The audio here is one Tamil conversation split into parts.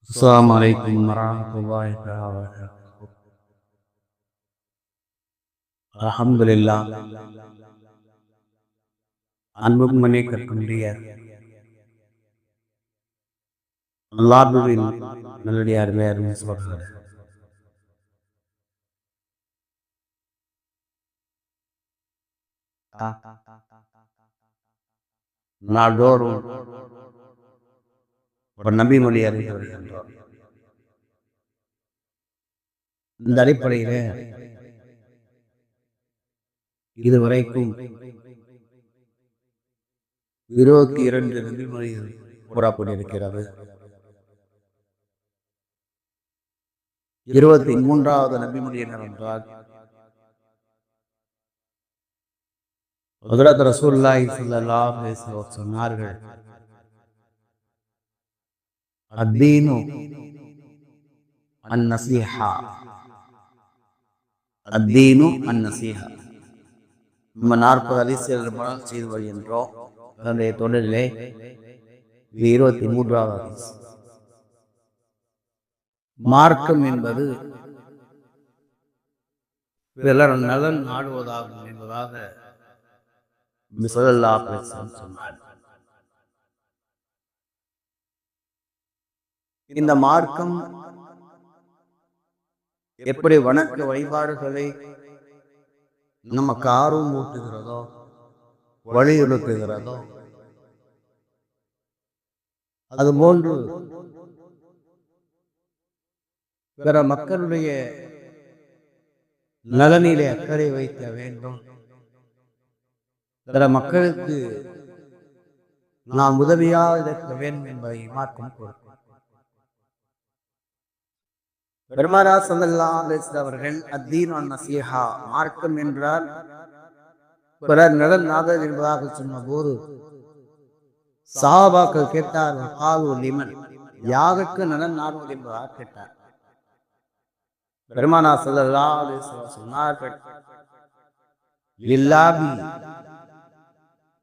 அஸ்ஸலாமு அலைக்கும் வரஹ்மத்துல்லாஹி தஆலா வபரகாத்துஹு. அல்ஹம்துலில்லாஹ். அன்புக்கும் மன்னிக்கக்கூடிய அல்லாஹ்வின் நல்லடியார்களே, அருமை சகோதரர்களே, நாள்தோறும் ஒரு நபி மொழி அறிந்து வருகின்றோம். இந்த அடிப்படையில இதுவரைக்கும் 22 நபி மொழிகள் கூறப்பட்டிருக்கிறது. 23வது நபி மொழி என்னவென்றால், ஹஜ்ரத் ரசூலுல்லாஹி ஸல்லல்லாஹு அலைஹி வஸல்லம் சொன்னார்கள், அத்தீனு அன்-நஸீஹா, அத்தீனு அன்-நஸீஹா. நம்ம 40 ஹதீஸ்கள் செய்து வருகின்றோம். அதனுடைய தொடரிலே இது 23வது ஹதீஸ். மார்க்கம் என்பது பிறர் நலன் நாடுவதாகும் என்பதாக ஸல்லல்லாஹு அலைஹி வஸல்லம் சொன்னார். இந்த மார்க்கம் எப்படி வணக்க வழிபாடுகளை நமக்கு ஆர்வம் ஊட்டுகிறதோ, வலியுறுத்துகிறதோ, அதுபோன்று பிற மக்களுடைய நலனிலே அக்கறை வைக்க வேண்டும், பிற மக்களுக்கு நாம் உதவியாக இருக்க வேண்டும் என்பதை மார்க்கம் கொடுக்கும். பெருமானார் ஸல்லல்லாஹு அலைஹி வஸல்லம் அவர்கள் அத்தீன் அன்-நஸீஹா, மார்க்கம் என்றால் பிறர் நலன் நாடுவது என்பதாக சொன்னபோது சஹாபாக்கள் கேட்டார்கள், காலு லிமன், யாருக்கு நலன் நாடுவது என்பதாக கேட்டார். பெருமானார் ஸல்லல்லாஹு அலைஹி வஸல்லம் சொன்னார்கள், லில்லாஹி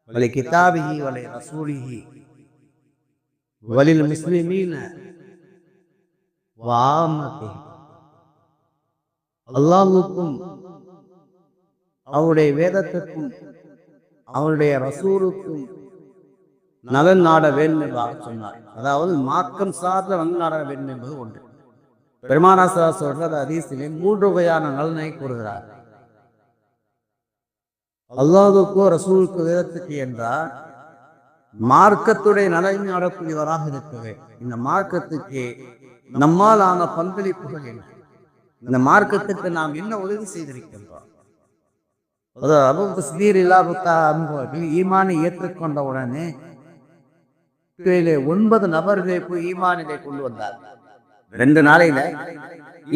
வலி கிதாபிஹி வலி ரசூலிஹி வலில் முஸ்லிமீன வஆம்மத்திஹி. அல்லாஹ்வுக்கும் அவருடைய வேதத்திற்கும் அவருடைய ரசூலுக்கும் நலன் நாட வேண்டும் என்பதாக சொன்னார். அதாவது மார்க்கம் சார்ந்த நலன் நாட வேண்டும் என்பது ஒன்று. பெருமானார் ஸல்லல்லாஹு அலைஹி வஸல்லம் ஹதீஸிலே 3 வகையான நலனை கூறுகிறார். அல்லாஹ்வுக்கோ ரசூலுக்கு வேதத்துக்கு என்றால் மார்க்கத்துடைய நலன் நாடக்கூடியவராக இருக்கவே, இந்த மார்க்கத்துக்கு நம்மால் ஆன பங்களிப்புகள் என்ன, இந்த மார்க்கத்துக்கு நாம் என்ன உதவி செய்திருக்கின்றோம். அபூ ஸிதீர் அவர்கள் ஈமானை ஏற்றுக்கொண்ட உடனே 9 நபர்களை போய் ஈமானிலே கொண்டு வந்தார். 2 நாளையில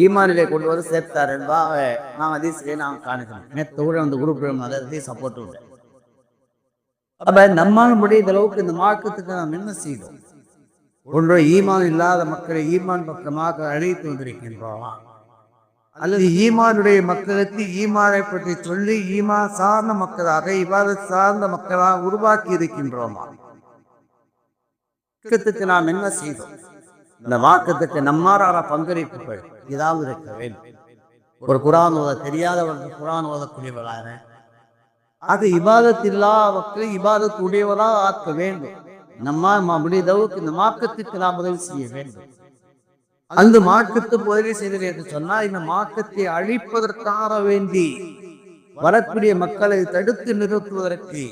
ஈமானிலே கொண்டு வந்து சேர்த்தார் என்பதாக நாம் ஹதீஸிலே நாம் காணுகிறோம். நேற்று அந்த குரூப் சப்போர்ட் உண்டு. அப்ப நம்மால் முடிந்த அளவுக்கு இந்த மார்க்கத்துக்கு நாம் என்ன செய்தோம்? ஒன்று, ஈமான் இல்லாத மக்களை ஈமான் பக்கமாக அழைத்து வந்திருக்கின்றோமா, அல்லது ஈமானுடைய மக்களுக்கு ஈமானை பற்றி சொல்லி ஈமான் சார்ந்த மக்களாக, இபாதத் சார்ந்த மக்களாக உருவாக்கி இருக்கின்றோமா? நாம் என்ன செய்தோம்? இந்த வாக்கத்துக்கு நம்மாறான பங்களிப்புகள் ஏதாவது இருக்க வேண்டும். ஒரு குர்ஆன் ஓத தெரியாதவர்கள் குர்ஆன் ஓதக்கூடியவராக, அது இபாதத் இல்லாதவர்களை இபாதத் உடையவராக ஆக்க வேண்டும். நம்மால் முடிந்தளவுக்கு இந்த மார்க்கத்துக்கு நாம் உதவி செய்ய வேண்டும். அந்த மார்க்கத்துக்கு உதவி செய்தது என்று சொன்னால், இந்த மார்க்கத்தை அழிப்பதற்காக வேண்டி வரக்கூடிய மக்களை தடுத்து நிறுத்துவதற்கு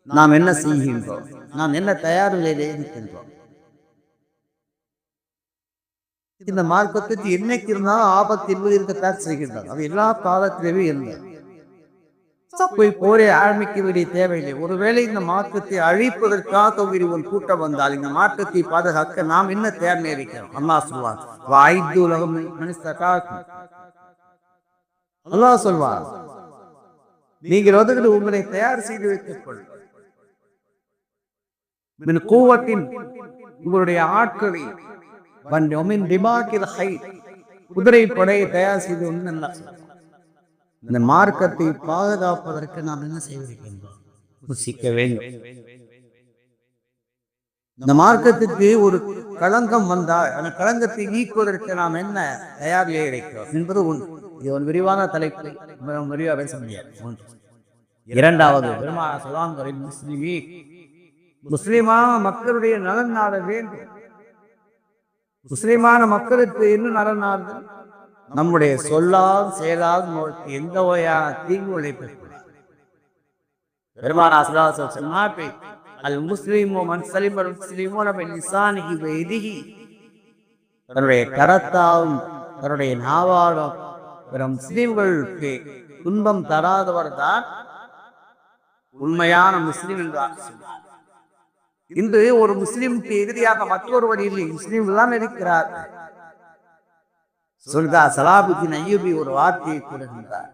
நாம் என்ன செய்கின்றோம்? நாம் என்ன தயார் நிலையிலே இருக்கின்றோம்? இந்த மார்க்கத்துக்கு என்னைக்கு இருந்தாலும் ஆபத்து என்பது இருக்கத்தான் செய்கின்றது. அது எல்லா காலத்திலேயே இருந்தது. போய் போரை ஆரம்பிக்க வேண்டிய தேவையில்லை. ஒருவேளை இந்த மார்க்கத்தை அழிப்பதற்காக ஒரு கூட்டம் வந்தால் இந்த மார்க்கத்தை பாதுகாக்க நாம் என்ன தேர்ந்து இருக்கிறோம்? அல்லாஹ் சொல்வார், அல்லாஹ் சொல்வார், நீங்கள் உங்களை தயார் செய்து வைத்துக் கொள்ளுங்கள். கூவத்தின் உங்களுடைய ஆட்களை குதிரை படையை தயார் செய்து இந்த மார்க்கத்தை பாதுகாப்பதற்கு நாம் என்ன செய்திருக்கின்றோம்? முசிக்க வேண்டும். இந்த மார்க்கத்துக்கு ஒரு களங்கம் வந்தால் அந்த களங்கத்தை நீக்குவதற்கு நாம் என்ன தயாரிலே இருக்கிறோம் என்பது ஒன்று. இது ஒரு விரிவான தலைப்பு, விரிவாக பேச முடியாது. ஒன்று. இரண்டாவது, பெருமானார் ஸல்லல்லாஹு அலைஹி வஸல்லம் முஸ்லிமான மக்களுடைய நலன் நாட வேண்டும். முஸ்லிமான மக்களுக்கு என்ன நலன் நாடு? நம்முடைய சொல்லால் செயலால் எந்த வகையான தீங்கு விளைவிக்கக்கூடாது. பெருமானார் ஸல்லல்லாஹு அலைஹி வஸல்லம் சொன்னார்கள், அல் முஸ்லிமு மன் ஸலிமல் முஸ்லிமூன மின் லிசானிஹி வ யதிஹி. தன்னுடைய கரத்தாலும் தன்னுடைய நாவாலும் பிற முஸ்லிம்களுக்கு துன்பம் தராதவர் தான் உண்மையான முஸ்லிம் என்றார். இன்று ஒரு முஸ்லிமுக்கு எதிரியாக மற்றொருவர் இல்லை, முஸ்லிம்கள் தான் இருக்கிறார். சொல்தா சலாபுதீன் அய்யூபி ஒரு வார்த்தையை கூறுகின்றார்,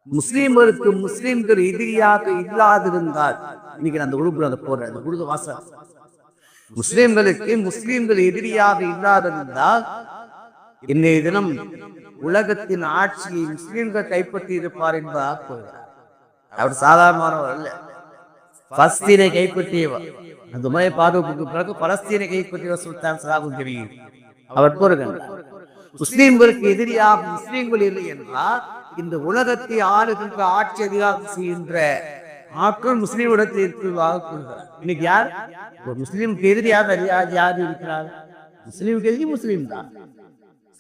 முஸ்லிம்களுக்கு முஸ்லிம்கள் எதிரியாக இல்லாதிருந்தால், இன்னைக்கு அந்த உழுப்பு அந்த போற அந்த உழுது வாசம், முஸ்லிம்களுக்கு முஸ்லிம்கள் எதிரியாக இல்லாதிருந்தால் இன்றைய தினம் உலகத்தின் ஆட்சியை முஸ்லிம்கள் கைப்பற்றி இருப்பார் என்பதாக கூறுகிறார். அவர் சாதாரணமானவர் அல்ல, பலஸ்தீனை கைப்பற்றியவர். அந்த துபாய் பாதுகாப்புக்கு பிறகு பலஸ்தீனை கைப்பற்றியவர் சுல்தான் சலாஹுதீன் அய்யூபி. அவர் கூறுகின்றார், முஸ்லிம்களுக்கு எதிரியாக முஸ்லிம்கள் இல்லை என்றால் இந்த உலகத்தை ஆளுகின்ற ஆட்சி அதிகாரம் செய்கின்ற ஆட்கள் முஸ்லீமிடத்தில் இருக்கிறதாக கூறுகிறார். இன்னைக்கு யார் ஒரு முஸ்லீமுக்கு எதிரியாக யார் இருக்கிறார்? முஸ்லீமுக்கு எதிரி முஸ்லீம் தான்.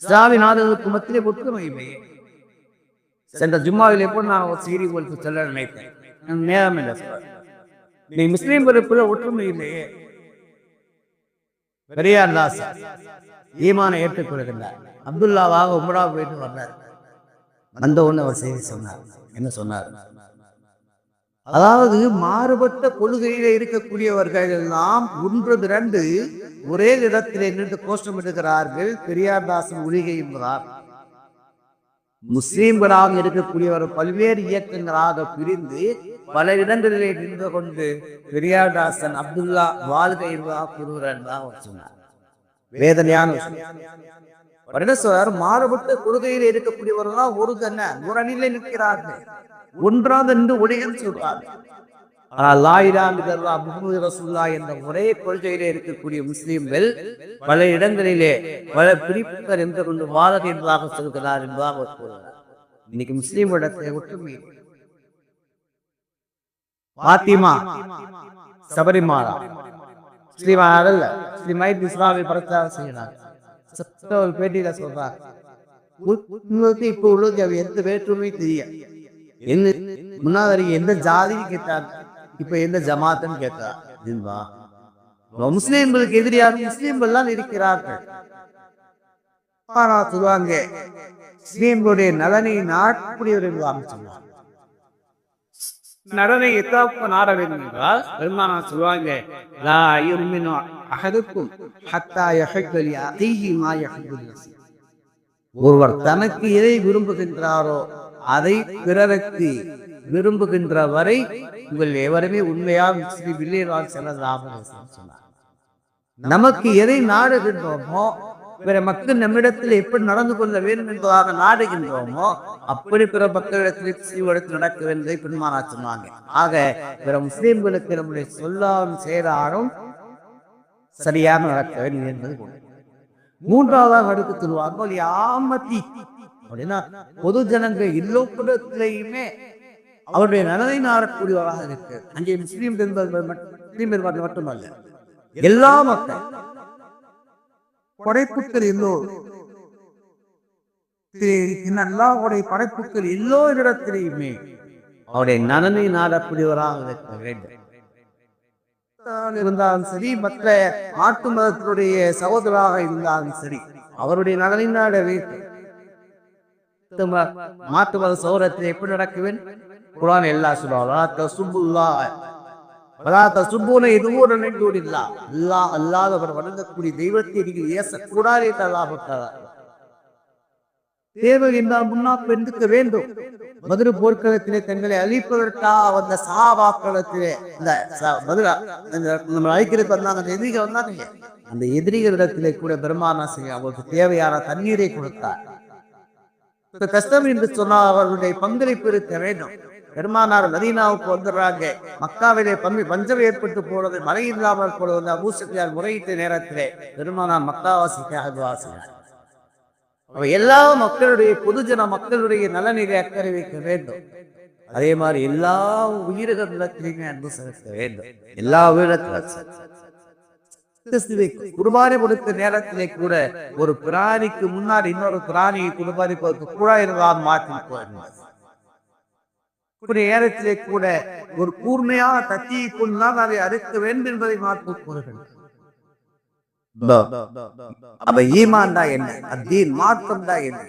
இஸ்லாமிய நாடுகளுக்கு மத்தியிலே ஒற்றுமை இல்லை. சென்ற ஜும்மாவில் எப்போ நான் ஒரு செய்தி உங்களுக்கு சொல்ல நினைத்தேன், நேரம் இல்லை சொல்றேன். நீ முஸ்லீம்களுக்குள்ள ஒற்றுமை இல்லையே. பெரியார் தாஸ் ஈமானை ஏற்றுக்கொள்கின்றார். அப்துல்லாவாக உம்ரா போயிட்டு வர்றார். வந்த ஒண்ணு அவர் செய்தி சொன்னார். என்ன சொன்னார்? அதாவது மாறுபட்ட கொள்கையில இருக்கக்கூடியவர்கள் எல்லாம் ஒன்று திரண்டு ஒரே இடத்திலே நின்று கோஷமிடுகிறார்கள், பெரியார் தாசன் ஒழிகை என்பதார். முஸ்லீம்களாக இருக்கக்கூடியவர் பல்வேறு இயக்கங்களாக பிரிந்து பல இடங்களிலே நின்று கொண்டு பெரியார் தாசன் அப்துல்லா வாழ்கை என்பதாக கூறுகிறார் அவர் சொன்னார். வேதனையான விஷயம். மாறுபட்ட கொள்கையில் இருக்கக்கூடியவர்கள் ஒரு அணியிலே நிற்கிறார்கள், ஒன்றாக நின்று ஒழிகன்னு சொல்றார்கள். ஆனால் லா இலாஹா இல்லல்லாஹ் முஹம்மது ரசூலுல்லாஹ் என்ற ஒரே கொள்கையிலே இருக்கக்கூடிய முஸ்லிம்கள் பல இடங்களிலே பல பிரிப்புகள் என்று கொண்டு வாழகை என்பதாக சொல்கிறார் என்பதாக கூறுகிறார். இன்னைக்கு முஸ்லீம் இடத்தை ஒற்றுமை. பாத்திமா சபரிமாலா முஸ்லீமானல்ல, முஸ்லீமாய் இஸ்லாமிய பிரச்சாரம் செய்யறாங்க. ஒரு பேட்டியில சொல்றாங்க, இப்ப உள்ளது எந்த வேற்றுமையும் தெரியும். என்ன முன்னாடி எந்த ஜாதின்னு கேட்டார், இப்ப எந்த ஜமாத்துன்னு கேட்டார். முஸ்லீம்களுக்கு எதிரியாக முஸ்லீம்கள் தான் இருக்கிறார்கள். ஆனா சொல்லுவாங்க முஸ்லீம்களுடைய நலனை நாடக்கூடியவர்கள் சொன்னார். நடனை எத்தாப்பு நாட வேண்டும் என்றால் பெருமானா சொல்லுவாங்க, ஒருவர் தனக்கு எதை விரும்புகின்றாரோ அதை பிறருக்கு விரும்புகின்ற வரை உங்கள் எவருமே உண்மையாக முஸ்லிம் இல்லை சொன்னார். நமக்கு எதை நாடுகின்றோமோ, பிற மக்கள் நம்மிடத்தில் எப்படி நடந்து கொள்ள வேண்டும் என்பதாக நாடுகின்றோமோ அப்படி பிற மக்களிடத்தில் நடக்க வேண்டியதை பெருமானா சொன்னாங்க. ஆக பிற முஸ்லிம்களுக்கு நம்முடைய சொல்லாலும் செயலாலும் சரியாக நடக்க வேண்டும் என்பது. மூன்றாவதாக அடுத்து சொல்லுவாங்க யாமத்தி அப்படின்னா பொது ஜனங்கள் எல்லோருடையுமே அவருடைய நலனை நாடக்கூடியவராக இருக்கு. அங்கே முஸ்லீம் முஸ்லீம் மட்டுமல்ல, எல்லா மக்கள் படைப்புகள் எல்லோருடைய படைப்புகள் எல்லோரிடத்திலேயுமே அவருடைய நலனை நாடக்கூடியவராக இருக்க வேண்டும். இருந்தாலும் சரி, மற்ற மாட்டு மதத்தினுடைய சகோதரராக இருந்தாலும் சரி, அவருடைய நலனை நாட வேண்டும். மாட்டு மத சகோதரத்தில் எப்படி நடக்க வேண்டும்? குர்ஆன் எல்லாம் அல்லாதவர் வணங்கக்கூடிய தெய்வத்தை நீங்கள் ஏசக்கூடாது என்று அல்லாஹ் தேவை என்றால் முன்னாள் பெருந்துக்க வேண்டும். மதுரை போர்க்களத்திலே தங்களை அழிப்பதற்காக வந்த சஹாபாக்களத்திலே நம்ம அழிக்கிறது வந்தாங்க, அந்த எதிரிகள் வந்தாங்க. அந்த எதிரிகளிடத்திலே கூட பெருமானா அவருக்கு தேவையான தண்ணீரை கொடுத்தார். கஷ்டம் என்று சொன்னால் அவர்களுடைய பங்களிப்பு இருக்க வேண்டும். பெருமானார் மதீனாவுக்கு வந்துடுறாங்க. மக்காவிலே பஞ்சம் ஏற்பட்டு போறது, மழை இல்லாமல் போடுவது. அபூ சுஃபியான் முறையிட்ட நேரத்திலே பெருமானார் மக்காவாசிக்காக துஆ செய்தார். எல்லா மக்களுடைய பொதுஜன மக்களுடைய நலனிலே அக்கறை வைக்க வேண்டும். அதே மாதிரி எல்லா உயிரினத்திலுமே அன்பு செலுத்த வேண்டும். எல்லா உயிரினத்திலும் குர்பானி கொடுத்த நேரத்திலே கூட ஒரு பிராணிக்கு முன்னாடி இன்னொரு பிராணியை குர்பானி கொடுத்து கூடாயிரம் மாற்றி நேரத்திலே கூட ஒரு கூர்மையான கத்தியை கொண்டுதான் அதை அறுக்க வேண்டும் என்பதை மாற்றி கூறுகிறது. அப்ப ஈமான் தான் என்ன, அத்தீன் மார்க்கம் தான் என்ன?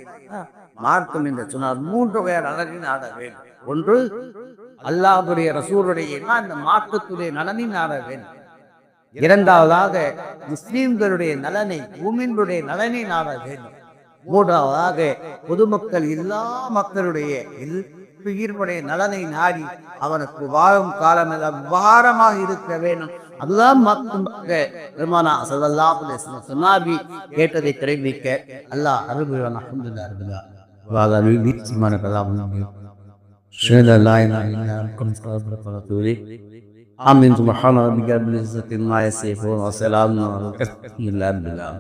மார்க்கம் என்று சொன்னால் 3 பேர் நலனின் நாட வேண்டும். ஒன்று அல்லாஹ்வுடைய ரசூலுடைய அந்த மார்க்கத்துடைய நலனின் நாட வேண்டும். இரண்டாவதாக முஸ்லிம்களுடைய நலனை, மூமின்களுடைய நலனை நாட வேண்டும். மூன்றாவதாக பொதுமக்கள் எல்லா மக்களுடைய உயிர்களுடைய நலனை நாடி அவனுக்கு வாழும் காலம் எல்லாம் உபகாரமாக இருக்க வேண்டும். அதுதான் பெருமானா ஸல்லல்லாஹு அலைஹி வஸல்லம் சுன்னாபி கேட்டதை தெரிவிக்க அல்லாஹ் அருள் புரிவான். அல்ஹம்துலில்லாஹ் ரப்பில் ஆலமீன். நிச்சயமான கலாம் ஆமீன். சுப்ஹான ரப்பிக ரப்பில் இஸ்ஸத்தி அம்மா யசிஃபூன் வ ஸலாமுன் அலல் முர்ஸலீன்.